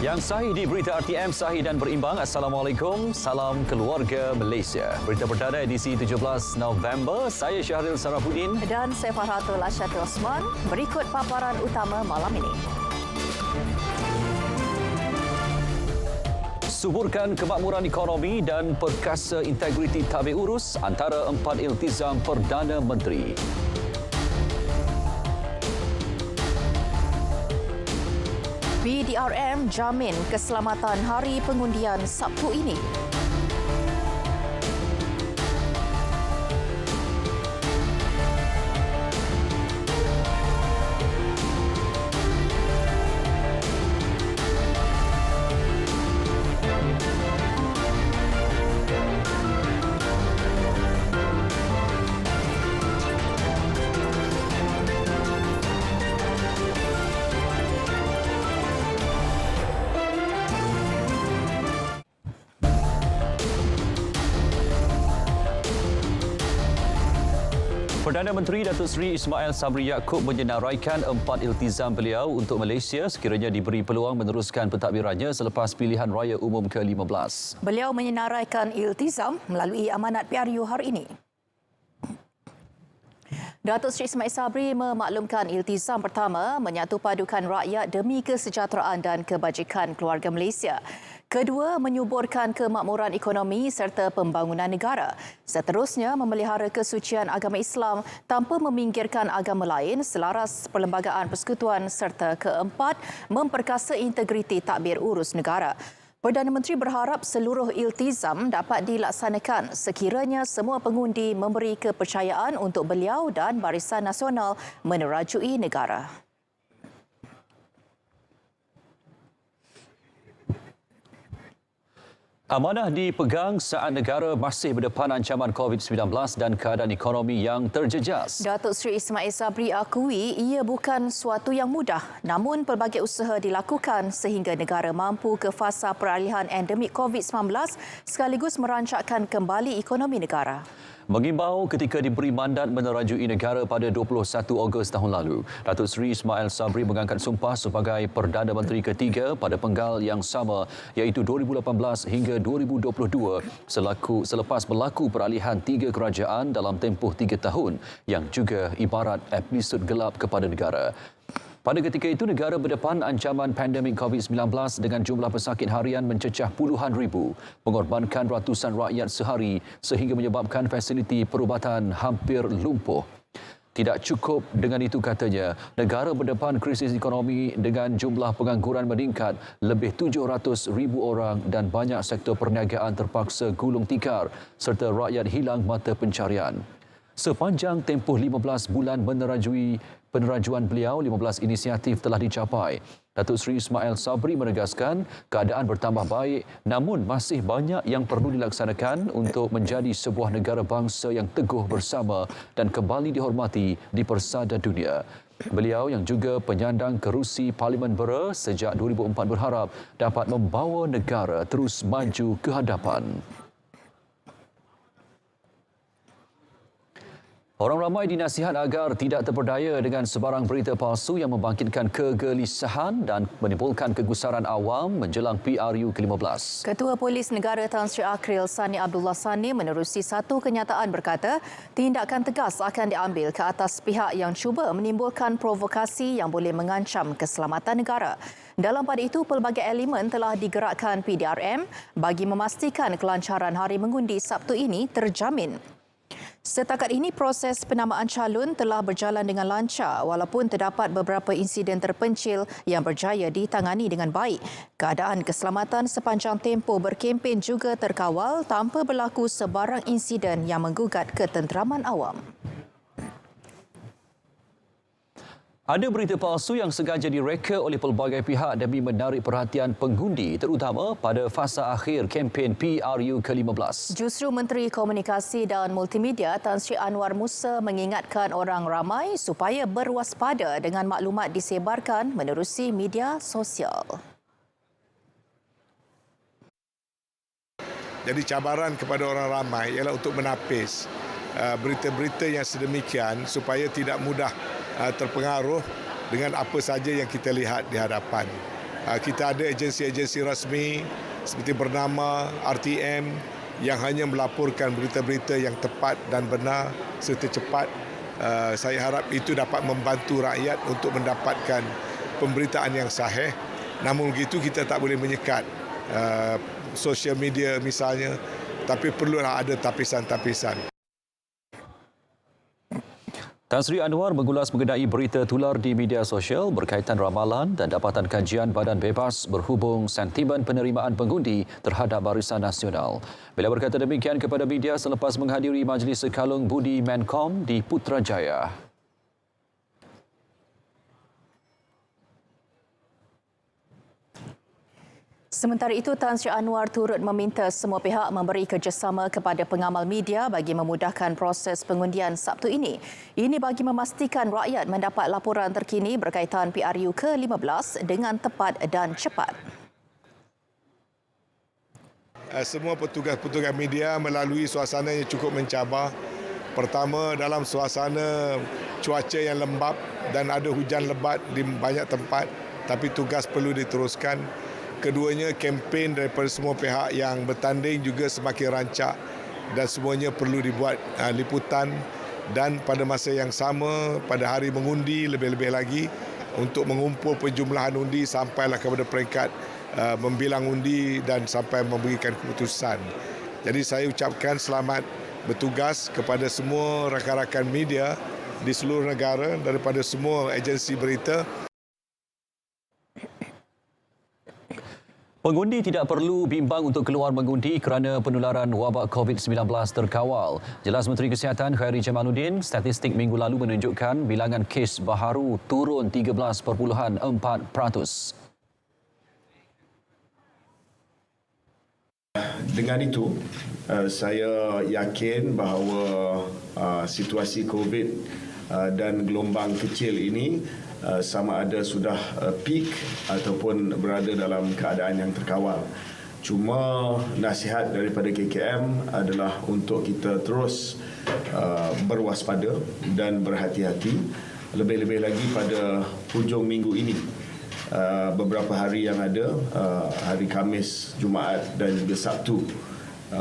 Yang sahih di Berita RTM, sahih dan berimbang. Assalamualaikum, salam keluarga Malaysia. Berita perdana edisi 17 November. Saya Syahril Sarafuddin. Dan saya Farhatul Asyati Osman. Berikut paparan utama malam ini. Suburkan kemakmuran ekonomi dan perkasa integriti tabir urus antara empat iltizam Perdana Menteri. PDRM jamin keselamatan hari pengundian Sabtu ini. Perdana Menteri Datuk Seri Ismail Sabri Yaakob menyenaraikan empat iltizam beliau untuk Malaysia sekiranya diberi peluang meneruskan pentadbirannya selepas pilihan raya umum ke-15. Beliau menyenaraikan iltizam melalui amanat PRU hari ini. Datuk Seri Ismail Sabri memaklumkan iltizam pertama menyatupadukan rakyat demi kesejahteraan dan kebajikan keluarga Malaysia. Kedua, menyuburkan kemakmuran ekonomi serta pembangunan negara. Seterusnya, memelihara kesucian agama Islam tanpa meminggirkan agama lain selaras Perlembagaan Persekutuan serta keempat, memperkasa integriti tadbir urus negara. Perdana Menteri berharap seluruh iltizam dapat dilaksanakan sekiranya semua pengundi memberi kepercayaan untuk beliau dan Barisan Nasional menerajui negara. Amanah dipegang saat negara masih berdepan ancaman COVID-19 dan keadaan ekonomi yang terjejas. Datuk Seri Ismail Sabri akui ia bukan suatu yang mudah, namun pelbagai usaha dilakukan sehingga negara mampu ke fasa peralihan endemik COVID-19 sekaligus merancakkan kembali ekonomi negara. Mengimbau ketika diberi mandat menerajui negara pada 21 Ogos tahun lalu, Datuk Seri Ismail Sabri mengangkat sumpah sebagai Perdana Menteri ketiga pada penggal yang sama iaitu 2018 hingga 2022 selepas berlaku peralihan tiga kerajaan dalam tempoh 3 tahun yang juga ibarat episod gelap kepada negara. Pada ketika itu, negara berdepan ancaman pandemik COVID-19 dengan jumlah pesakit harian mencecah puluhan ribu, mengorbankan ratusan rakyat sehari sehingga menyebabkan fasiliti perubatan hampir lumpuh. Tidak cukup dengan itu, katanya, negara berdepan krisis ekonomi dengan jumlah pengangguran meningkat lebih 700,000 orang dan banyak sektor perniagaan terpaksa gulung tikar serta rakyat hilang mata pencarian. Sepanjang tempoh 15 bulan penerajuan beliau, 15 inisiatif telah dicapai. Datuk Seri Ismail Sabri menegaskan keadaan bertambah baik namun masih banyak yang perlu dilaksanakan untuk menjadi sebuah negara bangsa yang teguh bersama dan kembali dihormati di persada dunia. Beliau yang juga penyandang kerusi Parlimen Bera sejak 2004 berharap dapat membawa negara terus maju ke hadapan. Orang ramai dinasihat agar tidak terperdaya dengan sebarang berita palsu yang membangkitkan kegelisahan dan menimbulkan kegusaran awam menjelang PRU ke-15. Ketua Polis Negara Tan Sri Akril Sani Abdullah Sani menerusi satu kenyataan berkata tindakan tegas akan diambil ke atas pihak yang cuba menimbulkan provokasi yang boleh mengancam keselamatan negara. Dalam pada itu, pelbagai elemen telah digerakkan PDRM bagi memastikan kelancaran hari mengundi Sabtu ini terjamin. Setakat ini, proses penamaan calon telah berjalan dengan lancar walaupun terdapat beberapa insiden terpencil yang berjaya ditangani dengan baik. Keadaan keselamatan sepanjang tempoh berkempen juga terkawal tanpa berlaku sebarang insiden yang menggugat ketenteraman awam. Ada berita palsu yang sengaja direka oleh pelbagai pihak demi menarik perhatian pengundi terutama pada fasa akhir kempen PRU ke-15. Justru Menteri Komunikasi dan Multimedia Tan Sri Anwar Musa mengingatkan orang ramai supaya berwaspada dengan maklumat disebarkan menerusi media sosial. Jadi cabaran kepada orang ramai ialah untuk menapis berita-berita yang sedemikian supaya tidak mudah terpengaruh dengan apa saja yang kita lihat di hadapan. Kita ada agensi-agensi rasmi seperti bernama RTM yang hanya melaporkan berita-berita yang tepat dan benar serta cepat. Saya harap itu dapat membantu rakyat untuk mendapatkan pemberitaan yang sahih. Namun begitu kita tak boleh menyekat sosial media misalnya, tapi perlulah ada tapisan-tapisan. Tan Sri Anwar mengulas mengenai berita tular di media sosial berkaitan ramalan dan dapatan kajian Badan Bebas berhubung sentimen penerimaan pengundi terhadap Barisan Nasional. Beliau berkata demikian kepada media selepas menghadiri Majlis Sekalung Budi Menkom di Putrajaya. Sementara itu, Tan Sri Anwar turut meminta semua pihak memberi kerjasama kepada pengamal media bagi memudahkan proses pengundian Sabtu ini. Ini bagi memastikan rakyat mendapat laporan terkini berkaitan PRU ke-15 dengan tepat dan cepat. Semua petugas-petugas media melalui suasana yang cukup mencabar. Pertama, dalam suasana cuaca yang lembap dan ada hujan lebat di banyak tempat, tapi tugas perlu diteruskan. Keduanya, kempen daripada semua pihak yang bertanding juga semakin rancak dan semuanya perlu dibuat liputan, dan pada masa yang sama pada hari mengundi lebih-lebih lagi untuk mengumpul penjumlahan undi sampailah kepada peringkat membilang undi dan sampai memberikan keputusan. Jadi saya ucapkan selamat bertugas kepada semua rakan-rakan media di seluruh negara daripada semua agensi berita. Pengundi tidak perlu bimbang untuk keluar mengundi kerana penularan wabak COVID-19 terkawal. Jelas Menteri Kesihatan Khairi Jamaluddin, statistik minggu lalu menunjukkan bilangan kes baharu turun 13.4%. Dengan itu, saya yakin bahawa situasi COVID dan gelombang kecil ini sama ada sudah peak ataupun berada dalam keadaan yang terkawal. Cuma nasihat daripada KKM adalah untuk kita terus berwaspada dan berhati-hati, lebih-lebih lagi pada hujung minggu ini. Beberapa hari yang ada, hari Khamis, Jumaat dan juga Sabtu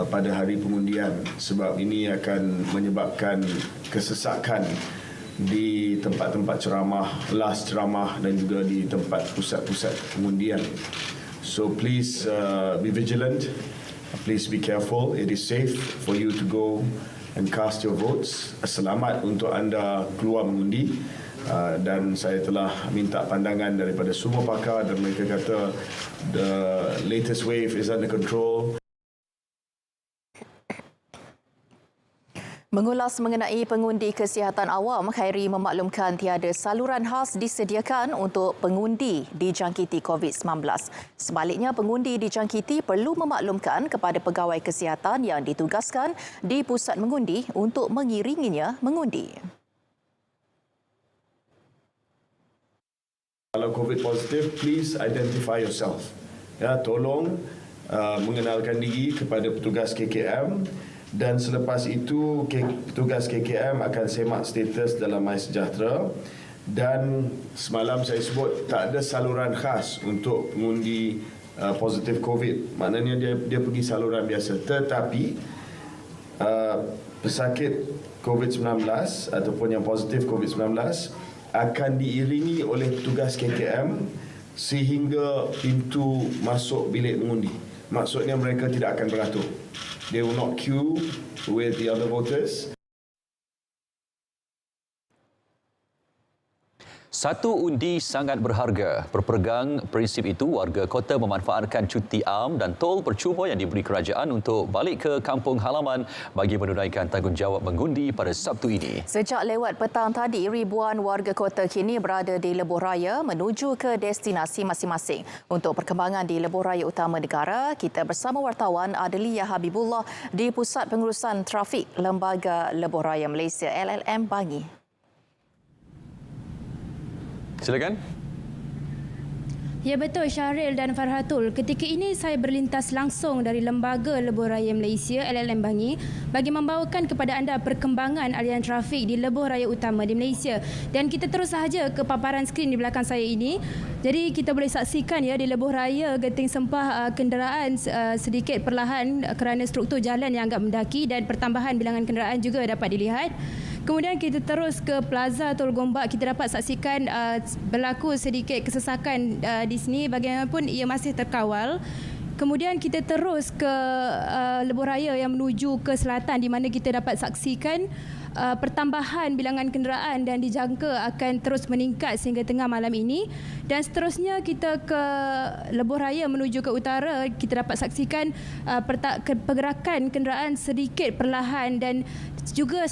pada hari pengundian, sebab ini akan menyebabkan kesesakan di tempat-tempat ceramah, las ceramah dan juga di tempat pusat-pusat pengundian. So please be vigilant, please be careful. It is safe for you to go and cast your votes. Selamat untuk anda keluar mengundi. Dan saya telah minta pandangan daripada semua pakar dan mereka kata the latest wave is under control. Mengulas mengenai pengundi kesihatan awam, Khairi memaklumkan tiada saluran khas disediakan untuk pengundi dijangkiti COVID-19. Sebaliknya, pengundi dijangkiti perlu memaklumkan kepada pegawai kesihatan yang ditugaskan di pusat mengundi untuk mengiringinya mengundi. Kalau COVID positif, please identify yourself. Ya, tolong mengenalkan diri kepada petugas KKM. Dan selepas itu, petugas KKM akan semak status dalam MySejahtera. Dan semalam saya sebut tak ada saluran khas untuk mengundi positif COVID. Maknanya dia pergi saluran biasa. Tetapi pesakit COVID-19 ataupun yang positif COVID-19 akan diiringi oleh petugas KKM sehingga pintu masuk bilik mengundi. Maksudnya mereka tidak akan beratur. They will not queue with the other voters. Satu undi sangat berharga. Berpegang prinsip itu, warga kota memanfaatkan cuti am dan tol percuma yang diberi kerajaan untuk balik ke kampung halaman bagi menunaikan tanggungjawab mengundi pada Sabtu ini. Sejak lewat petang tadi, ribuan warga kota kini berada di Lebuh Raya menuju ke destinasi masing-masing. Untuk perkembangan di Lebuh Raya Utama Negara, kita bersama wartawan Adelia Habibullah di Pusat Pengurusan Trafik Lembaga Lebuh Raya Malaysia LLM Bangi. Silakan. Ya betul Syahril dan Farhatul. Ketika ini saya berlintas langsung dari Lembaga Lebuh Raya Malaysia LLM Bangi bagi membawakan kepada anda perkembangan aliran trafik di lebuh raya utama di Malaysia. Dan kita terus sahaja ke paparan skrin di belakang saya ini. Jadi kita boleh saksikan ya di lebuh raya Genting Sempah kenderaan sedikit perlahan kerana struktur jalan yang agak mendaki dan pertambahan bilangan kenderaan juga dapat dilihat. Kemudian kita terus ke Plaza Tol Gombak, kita dapat saksikan berlaku sedikit kesesakan di sini, bagaimanapun ia masih terkawal. Kemudian kita terus ke lebuh raya yang menuju ke selatan di mana kita dapat saksikan pertambahan bilangan kenderaan dan dijangka akan terus meningkat sehingga tengah malam ini. Dan seterusnya kita ke lebuh raya menuju ke utara, kita dapat saksikan pergerakan kenderaan sedikit perlahan dan juga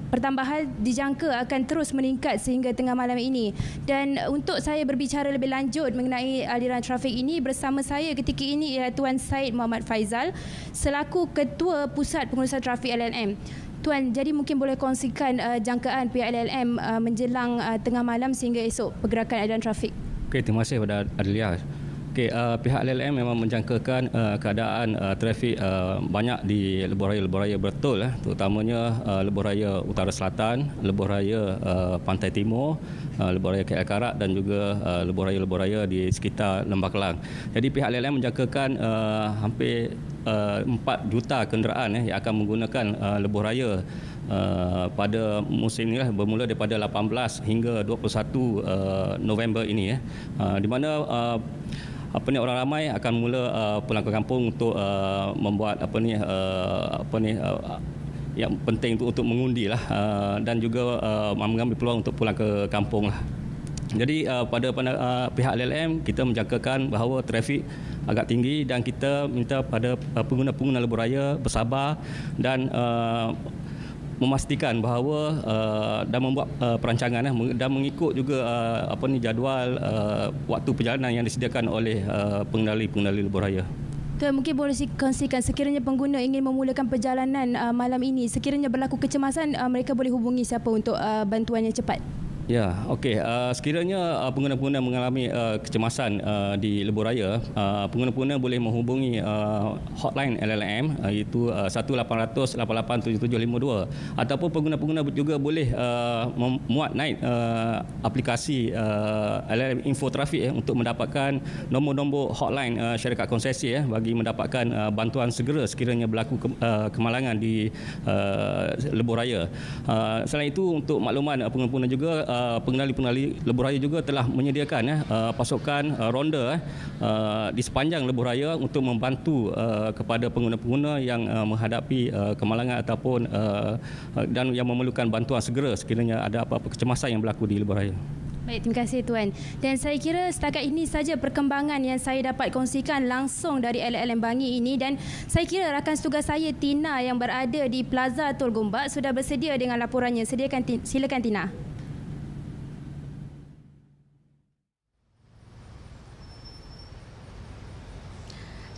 pertambahan dijangka akan terus meningkat sehingga tengah malam ini. Dan untuk saya berbicara lebih lanjut mengenai aliran trafik ini, bersama saya ketika ini ialah Tuan Syed Muhammad Faizal selaku Ketua Pusat Pengurusan Trafik LLM. Tuan, jadi mungkin boleh kongsikan jangkaan pihak LLM menjelang tengah malam sehingga esok pergerakan aliran trafik. Okey, terima kasih kepada Adlia. Okey, pihak LLM memang menjangkakan keadaan trafik banyak di lebuh raya betul, terutamanya lebuh raya Utara Selatan, lebuh raya Pantai Timur, lebuh raya KL Karak dan juga lebuh raya di sekitar Lembah Kelang. Jadi pihak LLM menjangkakan hampir 4 juta kenderaan yang akan menggunakan lebuh raya pada musim ini bermula daripada 18 hingga 21 November ini di mana orang ramai akan mula pulang ke kampung untuk membuat yang penting untuk mengundi lah dan juga mengambil peluang untuk pulang ke kampung lah. Jadi pada pihak LLM kita menjangkakan bahawa trafik agak tinggi dan kita minta pada pengguna-pengguna lebuh raya bersabar dan memastikan bahawa dan membuat perancangan dan mengikut juga jadual waktu perjalanan yang disediakan oleh pengendali lebuh raya. Tuan, mungkin boleh kongsikan sekiranya pengguna ingin memulakan perjalanan malam ini, sekiranya berlaku kecemasan, mereka boleh hubungi siapa untuk bantuan yang cepat? Ya, okey. Sekiranya pengguna-pengguna mengalami kecemasan di lebuh raya, pengguna-pengguna boleh menghubungi hotline LLM iaitu 1800887752 ataupun pengguna-pengguna juga boleh memuat naik aplikasi LLM Info Trafik untuk mendapatkan nombor-nombor hotline syarikat konsesi bagi mendapatkan bantuan segera sekiranya berlaku kemalangan di lebuh raya. Selain itu, untuk makluman pengguna-pengguna juga, pengendali lebuh raya juga telah menyediakan pasukan ronda di sepanjang lebuh raya untuk membantu kepada pengguna-pengguna yang menghadapi kemalangan ataupun dan yang memerlukan bantuan segera sekiranya ada apa-apa kecemasan yang berlaku di lebuh raya. Baik, terima kasih Tuan. Dan saya kira setakat ini saja perkembangan yang saya dapat kongsikan langsung dari LLM Bangi ini, dan saya kira rakan setugas saya Tina yang berada di Plaza Tol Gombak sudah bersedia dengan laporannya. Silakan Tina.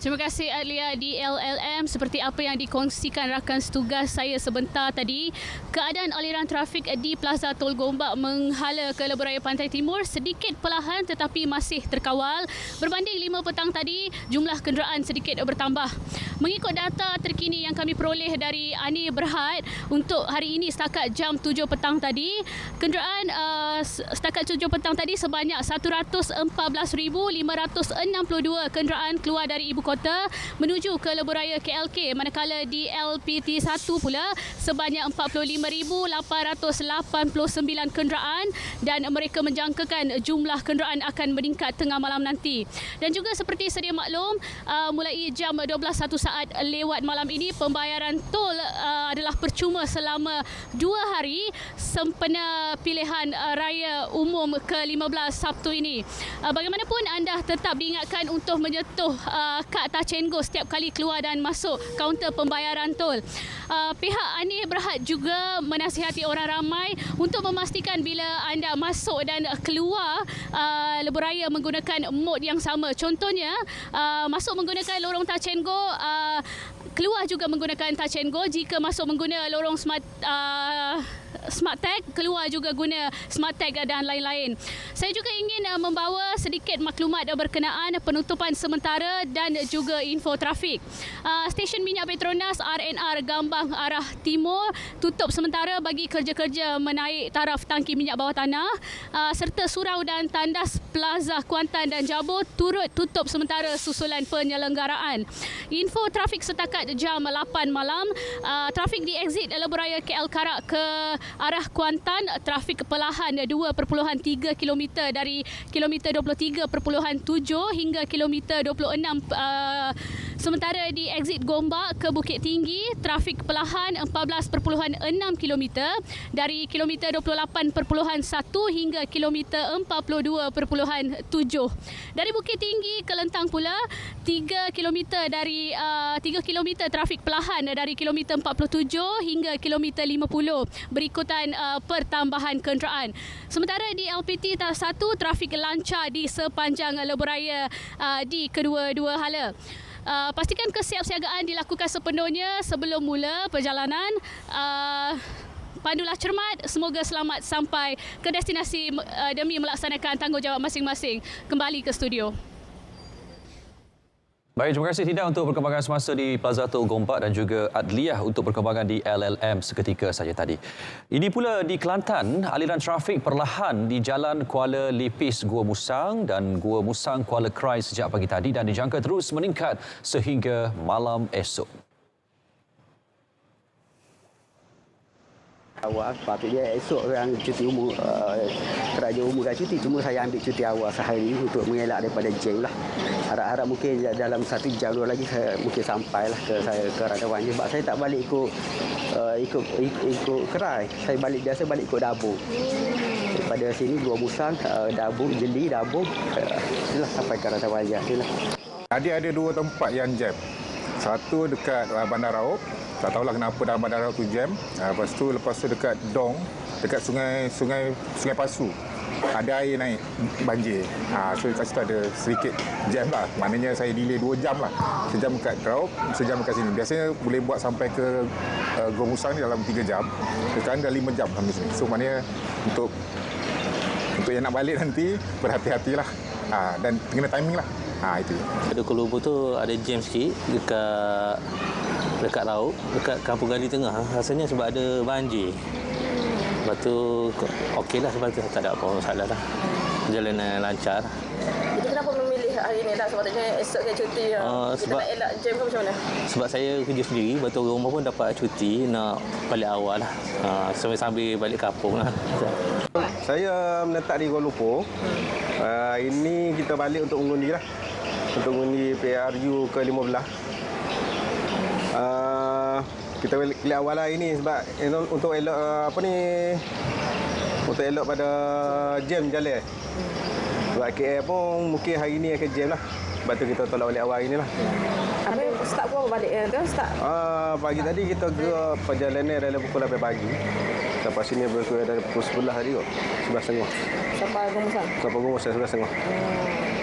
Terima kasih Adlia di LLM. Seperti apa yang dikongsikan rakan setugas saya sebentar tadi, keadaan aliran trafik di Plaza Tol Gombak menghala ke lebuh raya Pantai Timur sedikit perlahan tetapi masih terkawal. Berbanding 5 petang tadi, jumlah kenderaan sedikit bertambah. Mengikut data terkini yang kami peroleh dari Ani Berhad untuk hari ini setakat jam 7 petang tadi, kenderaan setakat 7 petang tadi sebanyak 114,562 kenderaan keluar dari ibu kota menuju ke lebuh raya KLK, manakala di LPT1 pula sebanyak 45,889 kenderaan dan mereka menjangkakan jumlah kenderaan akan meningkat tengah malam nanti. Dan juga seperti sedia maklum, mulai jam 12:01 saat lewat malam ini, pembayaran tol adalah percuma selama 2 hari sempena pilihan raya umum ke-15 Sabtu ini. Bagaimanapun anda tetap diingatkan untuk menyentuh kad Touch 'n Go setiap kali keluar dan masuk kaunter pembayaran tol. Pihak Ani Berhad juga menasihati orang ramai untuk memastikan bila anda masuk dan keluar lebuh raya menggunakan mod yang sama. Contohnya, masuk menggunakan lorong Touch 'n Go, keluar juga menggunakan Touch 'n Go. Jika masuk menggunakan lorong Smart Tag, keluar juga guna Smart Tag dan lain-lain. Saya juga ingin membawa sedikit maklumat berkenaan penutupan sementara dan juga info trafik. Stesen minyak Petronas RNR Gambang arah timur tutup sementara bagi kerja-kerja menaik taraf tangki minyak bawah tanah, serta surau dan tandas Plaza Kuantan dan Jabur turut tutup sementara susulan penyelenggaraan. Info trafik setakat jam 8 malam, trafik di exit Lebuhraya KL Karak ke arah Kuantan, trafik perlahan 2.3 km dari kilometer 23.7 hingga kilometer 26. Sementara di exit Gombak ke Bukit Tinggi, trafik perlahan 14.6 km dari kilometer 28.1 hingga kilometer 42.7. Dari Bukit Tinggi ke Lentang pula 3 km trafik perlahan dari kilometer 47 hingga kilometer 50 berikutan pertambahan kenderaan. Sementara di LPT Tahap 1 trafik lancar di sepanjang Lebuhraya di kedua-dua hala. Pastikan kesiapsiagaan dilakukan sepenuhnya sebelum mula perjalanan. Pandulah cermat, semoga selamat sampai ke destinasi demi melaksanakan tanggungjawab masing-masing. Kembali ke studio. Baik, terima kasih Tidak untuk perkembangan semasa di Plaza Tok Gombak dan juga Adliah untuk perkembangan di LLM seketika saja tadi. Ini pula di Kelantan, aliran trafik perlahan di Jalan Kuala Lipis Gua Musang dan Gua Musang Kuala Krai sejak pagi tadi dan dijangka terus meningkat sehingga malam esok. Awal sepatutnya esok orang cuti umur, kerajaan umur dah cuti, cuma saya ambil cuti awal sehari untuk mengelak daripada jam lah. Harap-harap mungkin dalam 1 jam 2 lagi saya mungkin sampailah ke Radhawan. Sebab saya tak balik ikut Kerai, saya biasa balik ikut Dabur. Daripada sini Gua Musang, Dabur, Jeli, Dabur, itulah sampai ke Radhawan je. Tadi ada 2 tempat yang jam. Satu dekat Bandar Raub. Tak tahulah kenapa dalam Bandar Raub tu jam. Lepas tu dekat Dong, dekat sungai Pasu. Ada air naik banjir. So kat situ ada sedikit jam lah. Maknanya saya delay 2 jam lah. Sejam dekat Raub, sejam dekat sini. Biasanya boleh buat sampai ke Gua Musang ni dalam 3 jam. Sekarang dah 5 jam sampai sini. So maknanya untuk yang nak balik nanti berhati-hatilah. Dan kena timing lah. Itu. Di Kuala Lumpur tu ada jam sikit dekat Raub, dekat Kampung Gali Tengah. Rasanya sebab ada banjir. Lepas tu okeylah sebab tu tak ada apa masalah dah. Perjalanan lancar. Jadi kenapa memilih hari ni tak? Sepatutnya esok ke cuti? Kita nak elak jam ke macam mana? Sebab saya kerja sendiri, lepas tu orang rumah pun dapat cuti nak balik awal lah. Sambil balik kampung lah. Saya menetap di Kuala Lumpur. Ini kita balik untuk mengundi lah. Untuk mengundi PRU ke-15. Kita balik awal lah ini sebab untuk elok untuk elok pada jam jalan. Sebab KL pun mungkin hari ni akan jam lah. Sebab tu kita tolak balik awal ini lah. Habis start pukul apa balik tu? Pagi tadi kita gerak perjalanan dalam pukul 8 pagi. Sampai sini berkurang dari pukul 11 hari kot. 11.30. Sampai Gua Musang? Sampai Gua Musang 11.30.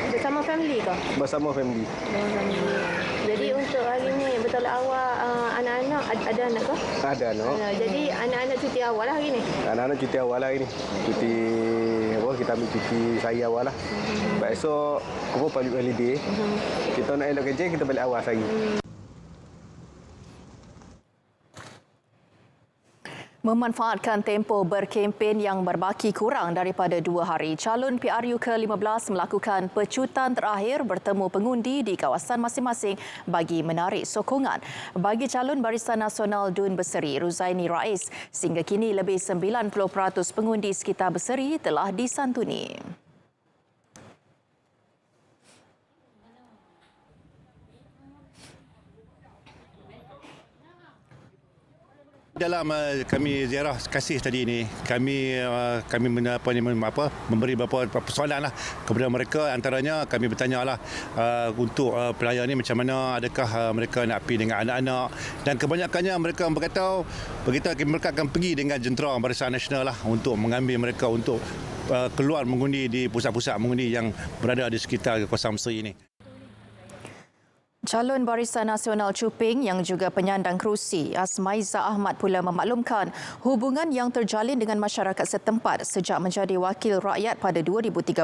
Bersama family ke? Bersama family. Jadi untuk hari ni betul awal anak-anak ada anak ke? Ada anak. Jadi anak-anak cuti awal lah hari ni? Anak-anak cuti awal lah hari ni. Cuti kita ambil cuti saya awal lah. Sebab esok pun public holiday. Kita nak elok kerja, kita balik awal sehari. Memanfaatkan tempoh berkempen yang berbaki kurang daripada 2 hari, calon PRU ke-15 melakukan pecutan terakhir bertemu pengundi di kawasan masing-masing bagi menarik sokongan. Bagi calon Barisan Nasional Dun Berseri, Ruzaini Rais, sehingga kini lebih 90% pengundi sekitar Berseri telah disantuni. Dalam kami ziarah kasih tadi ini, kami memberi beberapa persoalan lah kepada mereka. Antaranya kami bertanya lah untuk pelajar ini macam mana, adakah mereka nak pergi dengan anak-anak, dan kebanyakannya mereka berkata mereka akan pergi dengan jentera Barisan Nasional lah untuk mengambil mereka untuk keluar mengundi di pusat-pusat mengundi yang berada di sekitar kawasan Berseri ini. Calon Barisan Nasional Cuping yang juga penyandang kerusi Asmaiza Ahmad pula memaklumkan hubungan yang terjalin dengan masyarakat setempat sejak menjadi wakil rakyat pada 2013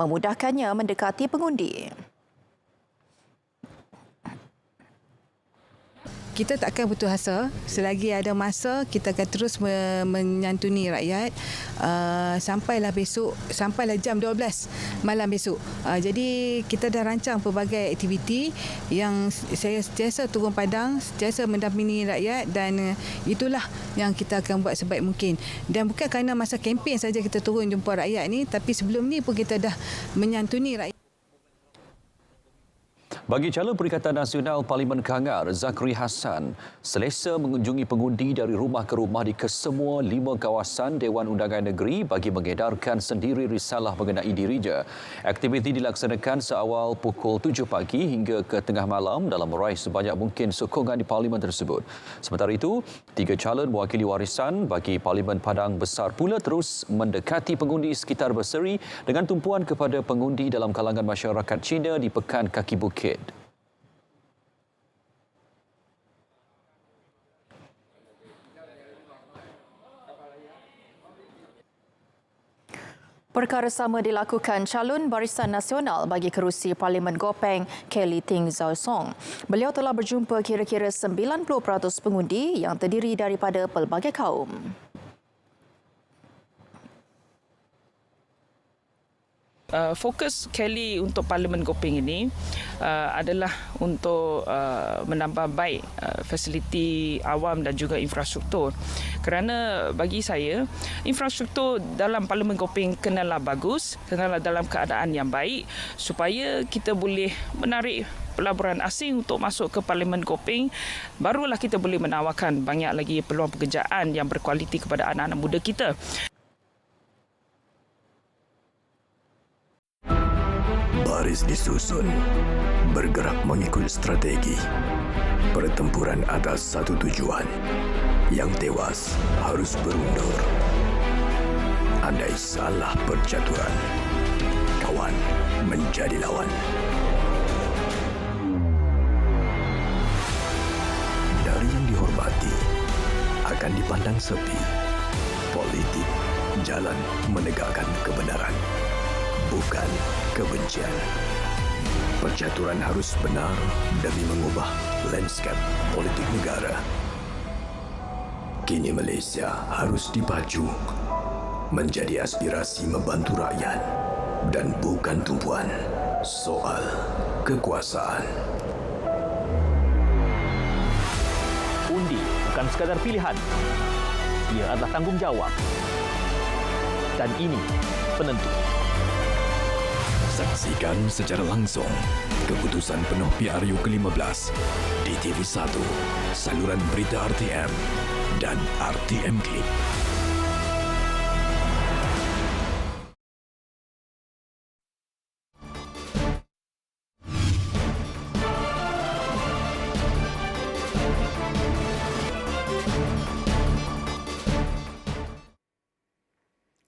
memudahkannya mendekati pengundi. Kita tak akan putus asa. Selagi ada masa, kita akan terus menyantuni rakyat sampailah besok, sampailah jam 12 malam besok. Jadi kita dah rancang pelbagai aktiviti yang saya sentiasa turun padang, sentiasa mendampingi rakyat dan itulah yang kita akan buat sebaik mungkin. Dan bukan kerana masa kempen saja kita turun jumpa rakyat ni, tapi sebelum ni pun kita dah menyantuni rakyat. Bagi calon Perikatan Nasional Parlimen Kangar, Zakri Hassan, selesa mengunjungi pengundi dari rumah ke rumah di kesemua 5 kawasan Dewan Undangan Negeri bagi mengedarkan sendiri risalah mengenai dirinya. Aktiviti dilaksanakan seawal pukul 7 pagi hingga ke tengah malam dalam meraih sebanyak mungkin sokongan di parlimen tersebut. Sementara itu, 3 calon mewakili warisan bagi Parlimen Padang Besar pula terus mendekati pengundi sekitar berseri dengan tumpuan kepada pengundi dalam kalangan masyarakat Cina di Pekan Kaki Bukit. Perkara sama dilakukan calon Barisan Nasional bagi kerusi Parlimen Gopeng, Kelly Ting Zhao Song. Beliau telah berjumpa kira-kira 90% pengundi yang terdiri daripada pelbagai kaum. Fokus Kelly untuk Parlimen Gopeng ini adalah untuk menambah baik fasiliti awam dan juga infrastruktur. Kerana bagi saya, infrastruktur dalam Parlimen Gopeng kenalah bagus, kenalah dalam keadaan yang baik supaya kita boleh menarik pelaburan asing untuk masuk ke Parlimen Gopeng, barulah kita boleh menawarkan banyak lagi peluang pekerjaan yang berkualiti kepada anak-anak muda kita. Baris disusun, bergerak mengikut strategi. Pertempuran atas satu tujuan. Yang tewas harus berundur. Andai salah percaturan, kawan menjadi lawan. Dari yang dihormati akan dipandang sepi. Politik, jalan menegakkan kebenaran, bukan kebencian. Percaturan harus benar demi mengubah lanskap politik negara. Kini Malaysia harus dipacu menjadi aspirasi membantu rakyat dan bukan tumpuan soal kekuasaan. Undi bukan sekadar pilihan. Ia adalah tanggungjawab. Dan ini penentu. Saksikan secara langsung keputusan penuh PRU ke-15 di TV1, saluran berita RTM dan RTM Clip.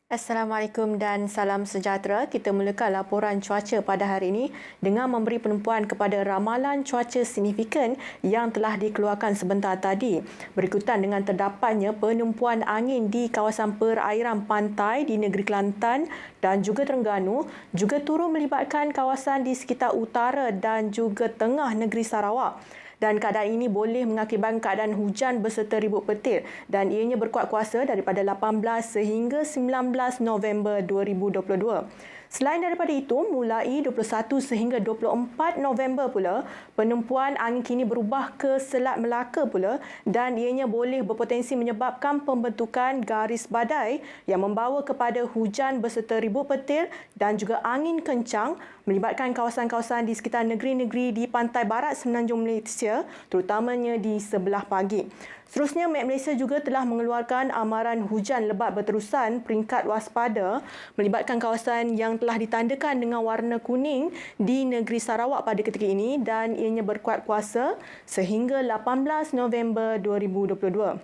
Assalamualaikum dan salam sejahtera. Kita mulakan laporan cuaca pada hari ini dengan memberi penumpuan kepada ramalan cuaca signifikan yang telah dikeluarkan sebentar tadi. Berikutan dengan terdapatnya penumpuan angin di kawasan perairan pantai di negeri Kelantan dan juga Terengganu, juga turut melibatkan kawasan di sekitar utara dan juga tengah negeri Sarawak. Dan keadaan ini boleh mengakibatkan keadaan hujan berserta ribut petir dan ianya berkuat kuasa daripada 18 sehingga 19 November 2022. Selain daripada itu, mulai 21 sehingga 24 November pula, penumpuan angin kini berubah ke Selat Melaka pula dan ianya boleh berpotensi menyebabkan pembentukan garis badai yang membawa kepada hujan berserta ribut petir dan juga angin kencang melibatkan kawasan-kawasan di sekitar negeri-negeri di pantai barat Semenanjung Malaysia, terutamanya di sebelah pagi. Seterusnya, Met Malaysia juga telah mengeluarkan amaran hujan lebat berterusan peringkat waspada melibatkan kawasan yang telah ditandakan dengan warna kuning di negeri Sarawak pada ketika ini dan ianya berkuat kuasa sehingga 18 November 2022.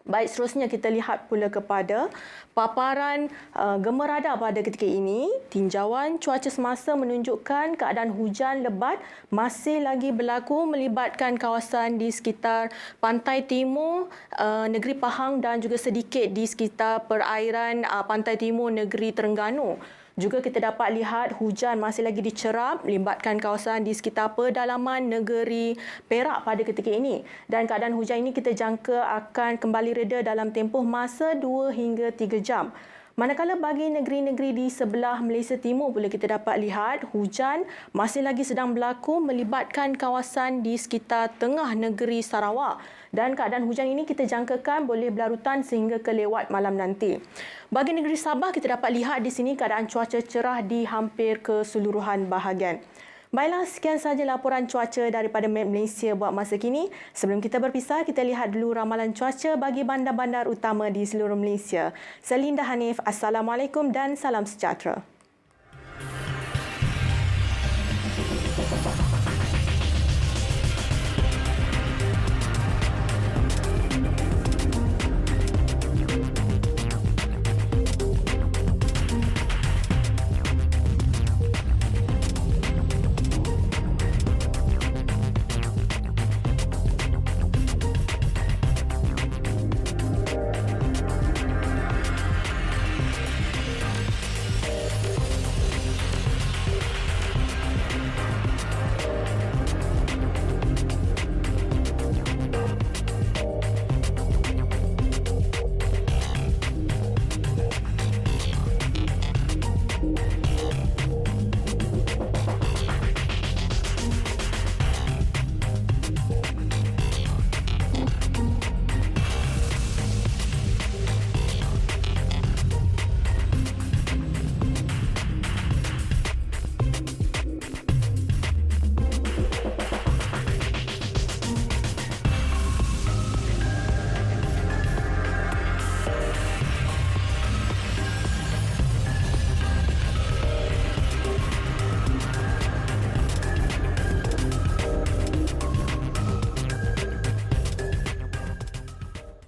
Baik, seterusnya kita lihat pula kepada paparan gemar radar pada ketika ini. Tinjauan cuaca semasa menunjukkan keadaan hujan lebat masih lagi berlaku melibatkan kawasan di sekitar pantai timur negeri Pahang dan juga sedikit di sekitar perairan pantai timur negeri Terengganu. Juga kita dapat lihat hujan masih lagi dicerap melibatkan kawasan di sekitar pedalaman negeri Perak pada ketika ini. Dan keadaan hujan ini kita jangka akan kembali reda dalam tempoh masa 2 hingga 3 jam. Manakala bagi negeri-negeri di sebelah Malaysia Timur pula kita dapat lihat hujan masih lagi sedang berlaku melibatkan kawasan di sekitar tengah negeri Sarawak. Dan keadaan hujan ini kita jangkakan boleh berlarutan sehingga ke lewat malam nanti. Bagi negeri Sabah, kita dapat lihat di sini keadaan cuaca cerah di hampir keseluruhan bahagian. Baiklah, sekian sahaja laporan cuaca daripada Map Malaysia buat masa kini. Sebelum kita berpisah, kita lihat dulu ramalan cuaca bagi bandar-bandar utama di seluruh Malaysia. Saya Linda Hanif, Assalamualaikum dan salam sejahtera.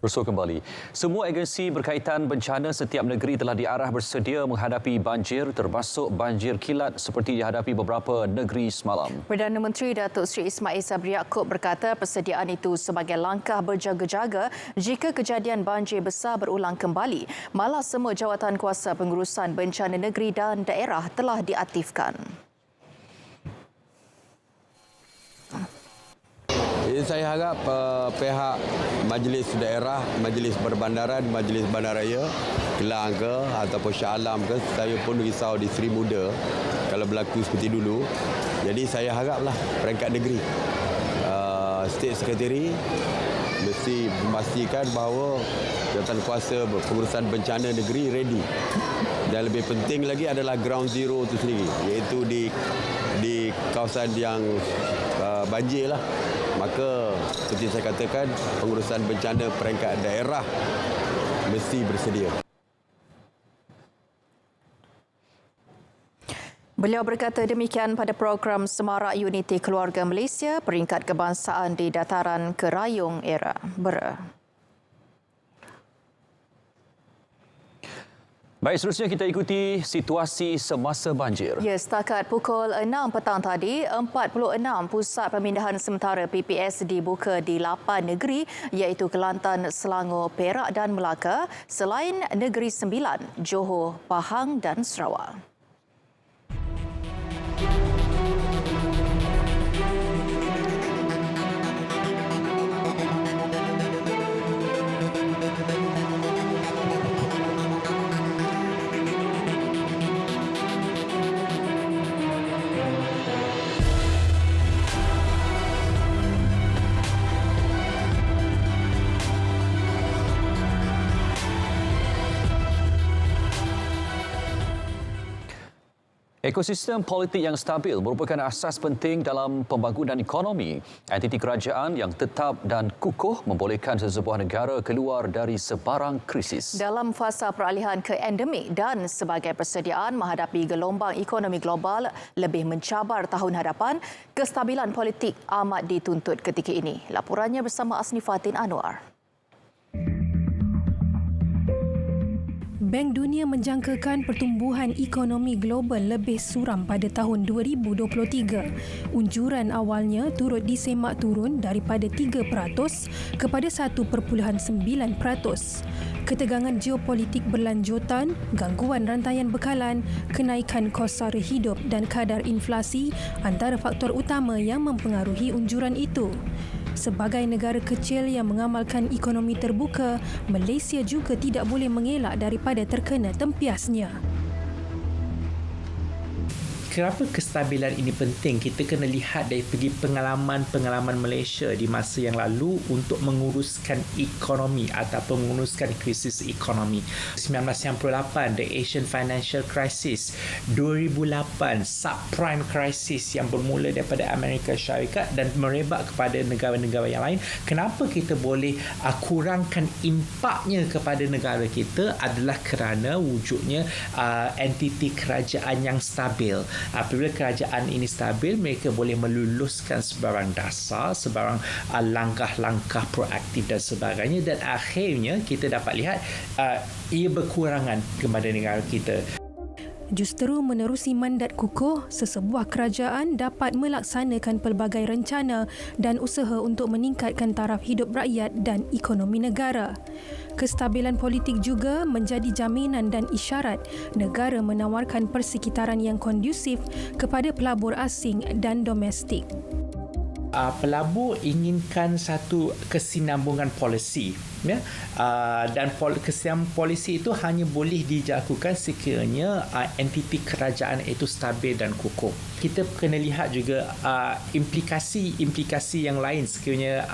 Bersua kembali. Semua agensi berkaitan bencana setiap negeri telah diarah bersedia menghadapi banjir termasuk banjir kilat seperti dihadapi beberapa negeri semalam. Perdana Menteri Datuk Seri Ismail Sabri Yaakob berkata persediaan itu sebagai langkah berjaga-jaga jika kejadian banjir besar berulang kembali. Malah semua jawatan kuasa pengurusan bencana negeri dan daerah telah diaktifkan. Saya harap pihak Majlis Daerah, Majlis Perbandaran, Majlis Bandaraya, Kelang ke ataupun Shah Alam ke, saya pun risau di Seri Muda kalau berlaku seperti dulu. Jadi saya haraplah perangkat negeri, State Secretary mesti memastikan bahawa jawatan kuasa pengurusan bencana negeri ready. Dan lebih penting lagi adalah ground zero itu sendiri, iaitu di kawasan yang banjir lah. Maka seperti saya katakan, pengurusan bencana perangkat daerah mesti bersedia. Beliau berkata demikian pada program Semarak Uniti Keluarga Malaysia peringkat kebangsaan di Dataran Kerayung Era Bera. Baik, seterusnya kita ikuti situasi semasa banjir. Ya, setakat pukul 6 petang tadi, 46 pusat pemindahan sementara PPS dibuka di 8 negeri iaitu Kelantan, Selangor, Perak dan Melaka selain negeri Sembilan, Johor, Pahang dan Sarawak. Ekosistem politik yang stabil merupakan asas penting dalam pembangunan ekonomi. Entiti kerajaan yang tetap dan kukuh membolehkan sesebuah negara keluar dari sebarang krisis. Dalam fasa peralihan ke endemik dan sebagai persediaan menghadapi gelombang ekonomi global lebih mencabar tahun hadapan, kestabilan politik amat dituntut ketika ini. Laporannya bersama Asni Fatin Anwar. Bank Dunia menjangkakan pertumbuhan ekonomi global lebih suram pada tahun 2023. Unjuran awalnya turut disemak turun daripada 3% kepada 1.9%. Ketegangan geopolitik berlanjutan, gangguan rantaian bekalan, kenaikan kos sara hidup dan kadar inflasi antara faktor utama yang mempengaruhi unjuran itu. Sebagai negara kecil yang mengamalkan ekonomi terbuka, Malaysia juga tidak boleh mengelak daripada terkena tempiasnya. Kenapa kestabilan ini penting? Kita kena lihat dari segi pengalaman Malaysia di masa yang lalu untuk menguruskan ekonomi ataupun menguruskan krisis ekonomi. 1998, the Asian Financial Crisis. 2008, subprime crisis yang bermula daripada Amerika Syarikat dan merebak kepada negara-negara yang lain. Kenapa kita boleh kurangkan impaknya kepada negara kita adalah kerana wujudnya entiti kerajaan yang stabil. Apabila kerajaan ini stabil, mereka boleh meluluskan sebarang dasar, sebarang langkah-langkah proaktif dan sebagainya, dan akhirnya kita dapat lihat ia berkurangan kepada negara kita. Justeru menerusi mandat kukuh, sesebuah kerajaan dapat melaksanakan pelbagai rencana dan usaha untuk meningkatkan taraf hidup rakyat dan ekonomi negara. Kestabilan politik juga menjadi jaminan dan isyarat negara menawarkan persekitaran yang kondusif kepada pelabur asing dan domestik. Pelabur inginkan satu kesinambungan polisi, ya, dan kesinambungan polisi itu hanya boleh dilakukan sekiranya entiti kerajaan itu stabil dan kukuh. Kita kena lihat juga implikasi yang lain sekiranya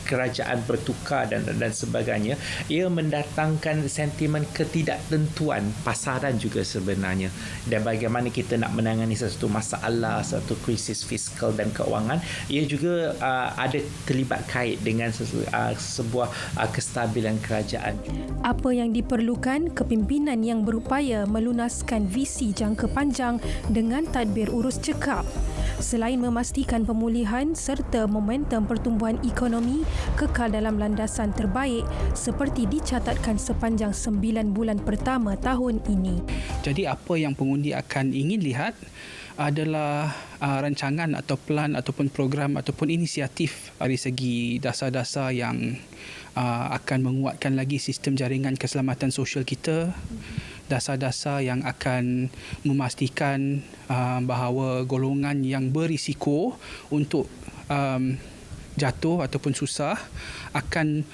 kerajaan bertukar dan sebagainya. Ia mendatangkan sentimen ketidaktentuan pasaran juga sebenarnya. Dan bagaimana kita nak menangani satu masalah, satu krisis fiskal dan keuangan, ia juga ada terlibat kait dengan sebuah kestabilan kerajaan. Apa yang diperlukan? Kepimpinan yang berupaya melunaskan visi jangka panjang dengan tadbir urus cekap. Selain memastikan pemulihan serta momentum pertumbuhan ekonomi kekal dalam landasan terbaik seperti dicatatkan sepanjang 9 bulan pertama tahun ini. Jadi apa yang pengundi akan ingin lihat adalah rancangan atau plan ataupun program ataupun inisiatif dari segi dasar-dasar yang akan menguatkan lagi sistem jaringan keselamatan sosial kita, dasar-dasar yang akan memastikan bahawa golongan yang berisiko untuk jatuh ataupun susah akan